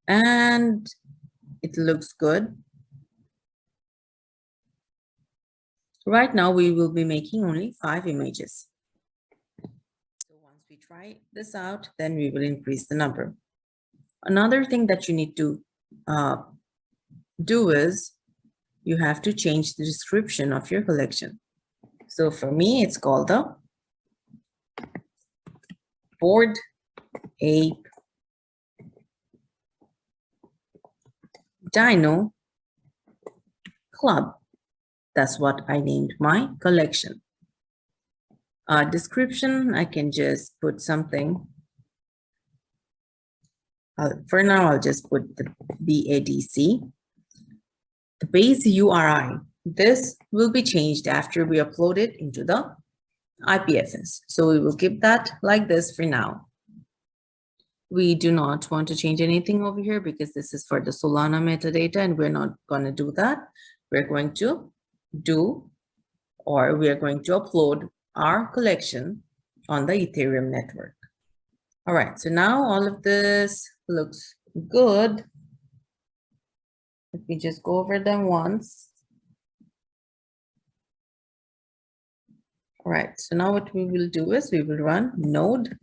and it looks good. Right now, we will be making only 5 images. So once we try this out, then we will increase the number. Another thing that you need to do is you have to change the description of your collection. So for me, it's called the Bored Ape Dino Club. That's what I named my collection. Description, I can just put something. For now, I'll just put the BADC. The base URI. This will be changed after we upload it into the IPFS. So we will keep that like this for now. We do not want to change anything over here because this is for the Solana metadata and we're not going to do that. We're going to we are going to upload our collection on the Ethereum network. All right, so now all of this looks good. Let me just go over them once. All right, so now what we will do is we will run node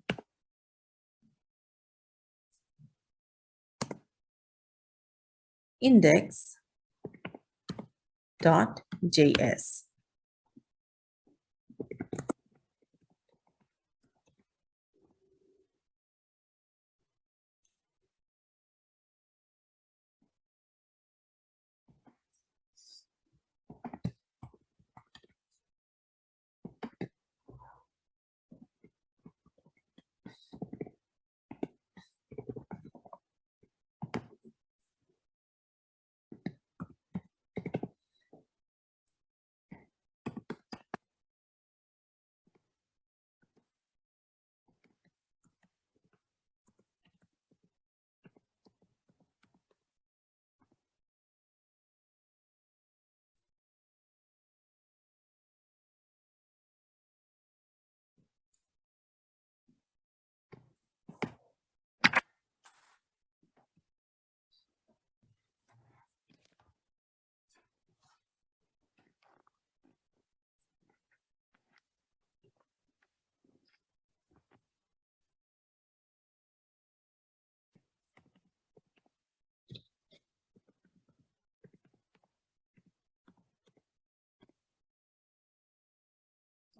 index.js.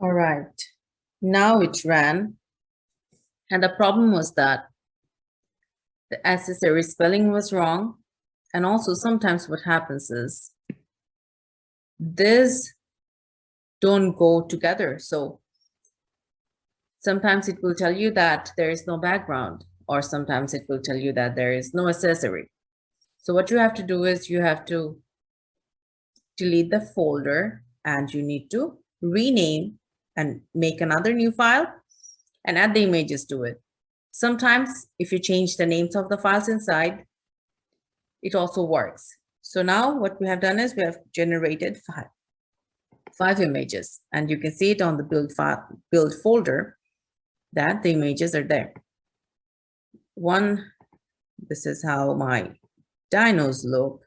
All right, now it ran, and the problem was that the accessory spelling was wrong, and also sometimes what happens is this don't go together. So sometimes it will tell you that there is no background, or sometimes it will tell you that there is no accessory. So what you have to do is you have to delete the folder and you need to rename and make another new file and add the images to it. Sometimes if you change the names of the files inside, it also works. So now what we have done is we have generated five images, and you can see it on the build folder that the images are there. This is how my dinos look,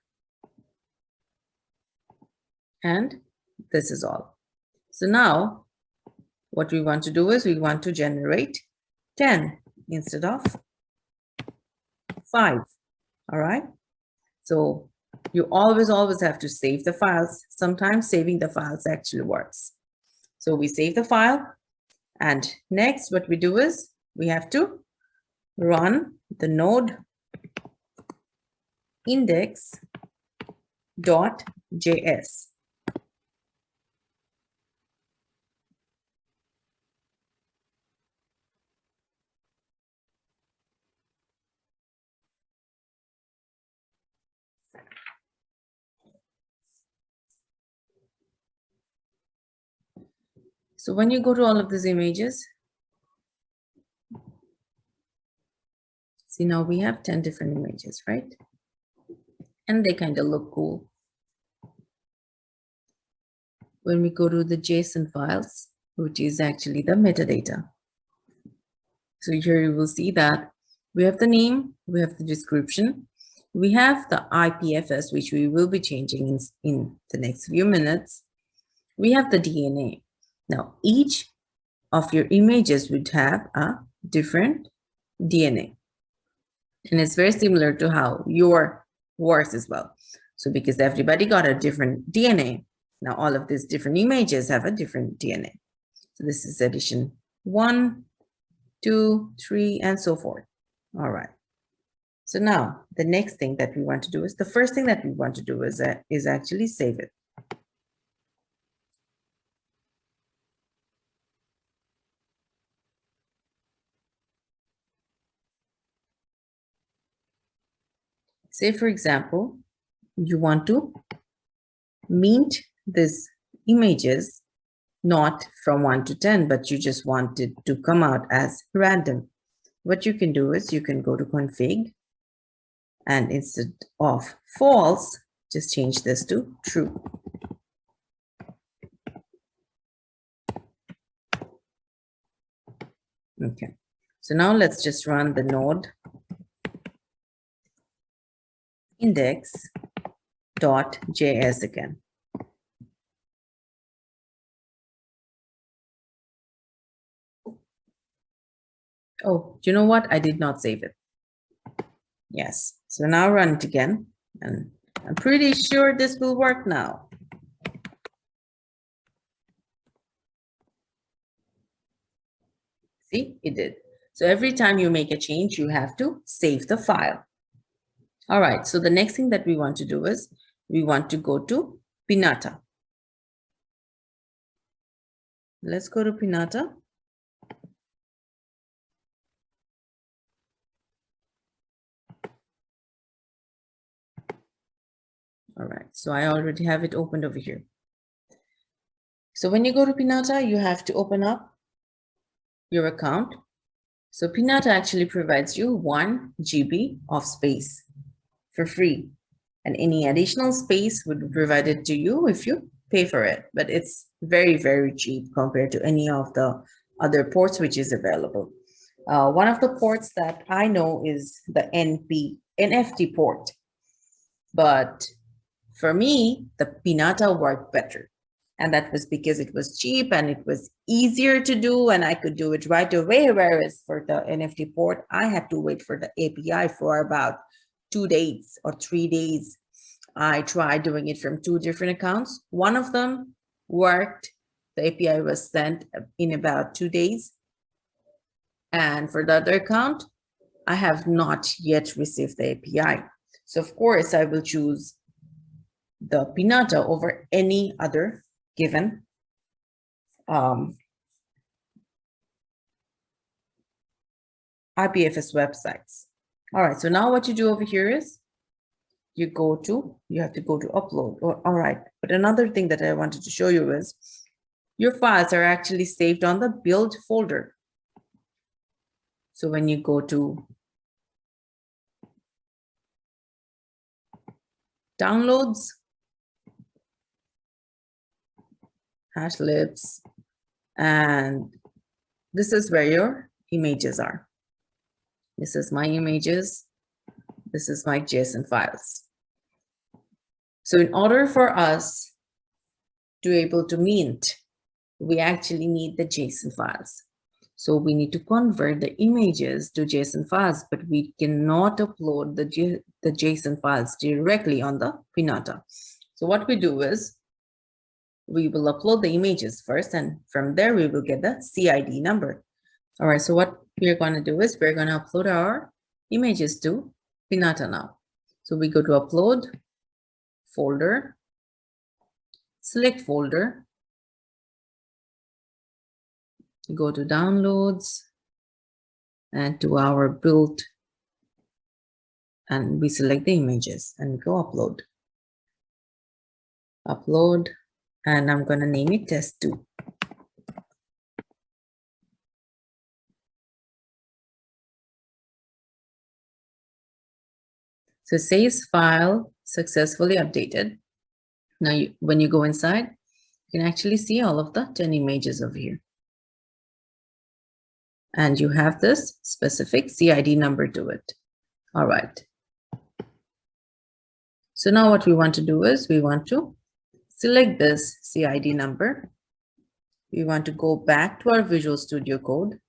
and this is all. So now what we want to do is we want to generate 10 instead of 5. All right, so you always have to save the files. Sometimes saving the files actually works. So we save the file, and next what we do is we have to run the node index.js. So when you go to all of these images, see now we have 10 different images, right? And they kind of look cool. When we go to the JSON files, which is actually the metadata. So here you will see that we have the name, we have the description, We have the IPFS, which we will be changing in the next few minutes. We have the DNA. Now, each of your images would have a different DNA. And it's very similar to how your works as well. So because everybody got a different DNA, now all of these different images have a different DNA. So this is edition 1, 2, 3, and so forth. All right. So now the next thing that we want to do is, the first thing that we want to do is actually save it. Say, for example, you want to mint these images not from 1 to 10, but you just want it to come out as random. What you can do is you can go to config, and instead of false, just change this to true. Okay, so now let's just run the node index.js again. Oh, you know what? I did not save it. Yes, so now run it again, and I'm pretty sure this will work now. See, it did. So every time you make a change, you have to save the file. All right, so the next thing that we want to do is we want to go to Pinata. Let's go to Pinata. All right, so I already have it opened over here. So when you go to Pinata, you have to open up your account. So Pinata actually provides you 1 GB of space for free, and any additional space would be provided to you if you pay for it, but it's very, very cheap compared to any of the other ports which is available. One of the ports that I know is the NFT port, but for me, the Pinata worked better. And that was because it was cheap and it was easier to do, and I could do it right away. Whereas for the NFT port, I had to wait for the API for about 2 days or 3 days. I tried doing it from 2 different accounts. One of them worked. The API was sent in about 2 days. And for the other account, I have not yet received the API. So of course, I will choose the Pinata over any other given IPFS websites. All right, so now what you do over here is you have to go to upload. All right, but another thing that I wanted to show you is your files are actually saved on the build folder. So when you go to downloads, hashlips, and this is where your images are. This is my images. This is my JSON files. So in order for us to be able to mint, we actually need the JSON files. So we need to convert the images to JSON files, but we cannot upload the JSON files directly on the Pinata. So what we do is we will upload the images first, and from there we will get the CID number. All right, so what we're going to do is we're going to upload our images to Pinata now. So we go to upload, folder, select folder, go to downloads, and to our build, and we select the images and go upload. Upload, and I'm going to name it test2. So saves file successfully updated. Now, when you go inside, you can actually see all of the 10 images over here. And you have this specific CID number to it. All right. So now what we want to do is we want to select this CID number. We want to go back to our Visual Studio Code.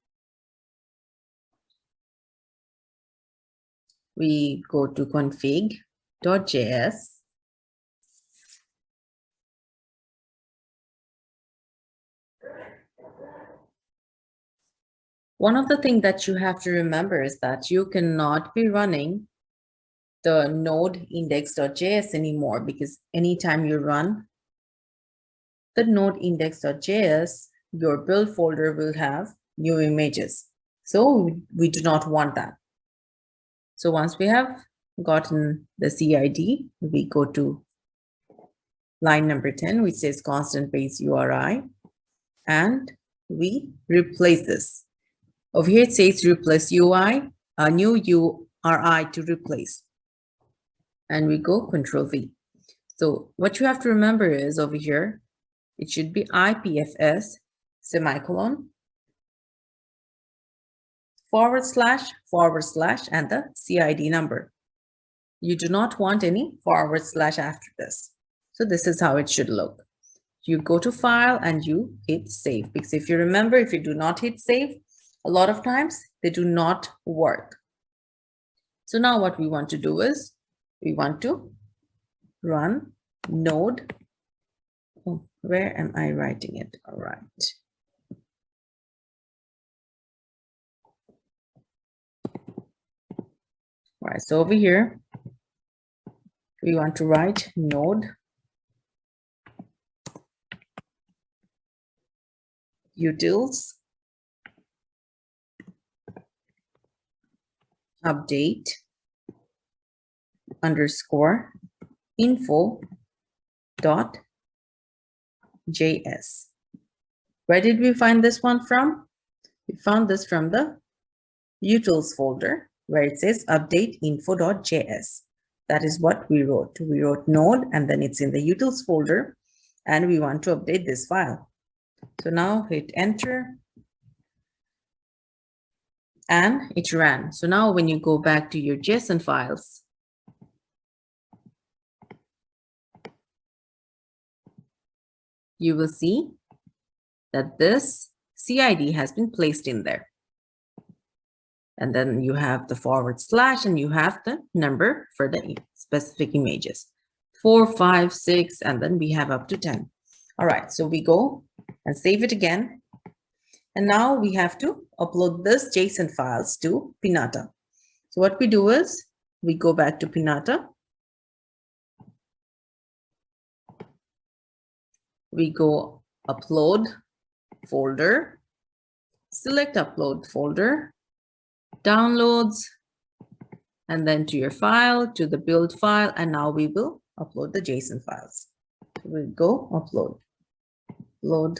We go to config.js. One of the things that you have to remember is that you cannot be running the node index.js anymore, because anytime you run the node index.js, your build folder will have new images. So we do not want that. So once we have gotten the CID, we go to line number 10, which says constant base URI, and we replace this. Over here, it says replace UI, a new URI to replace. And we go Control V. So what you have to remember is over here, it should be IPFS semicolon / and the CID number. You do not want any / after this. So this is how it should look. You go to File and you hit Save, because if you remember, if you do not hit Save, a lot of times they do not work. So now what we want to do is we want to run node. Oh, where am I writing it? All right. All right, so over here, we want to write node utils update underscore info dot JS. Where did we find this one from? We found this from the utils folder where it says update info.js. That is what we wrote. We wrote node and then it's in the utils folder and we want to update this file. So now hit enter and it ran. So now when you go back to your JSON files, you will see that this CID has been placed in there. And then you have the / and you have the number for the specific images, 4, 5, 6, and then we have up to 10. All right, so we go and save it again. And now we have to upload this JSON files to Pinata. So what we do is we go back to Pinata. We go upload folder, select upload folder, downloads, and then to your file, to the build file, and now we will upload the JSON files. We'll go upload, load,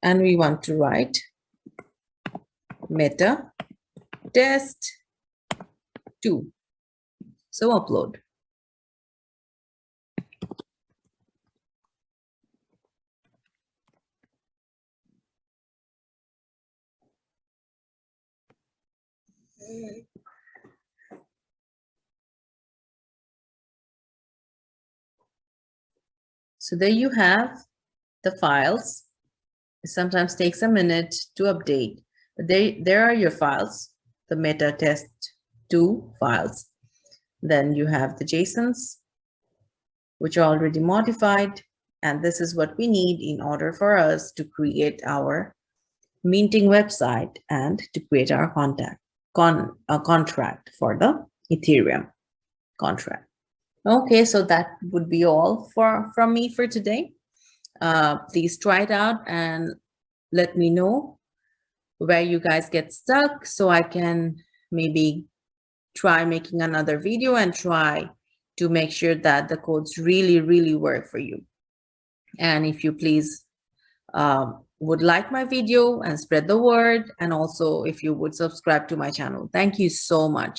and we want to write meta test 2. So upload. So there you have the files. It sometimes takes a minute to update, but there are your files, the meta test 2 files. Then you have the JSONs, which are already modified. And this is what we need in order for us to create our minting website and to create our contract for the Ethereum contract. Okay, so that would be all from me for today. Please try it out and let me know where you guys get stuck so I can maybe try making another video and try to make sure that the codes really work for you. And if you please would like my video and spread the word, and also if you would subscribe to my channel. Thank you so much.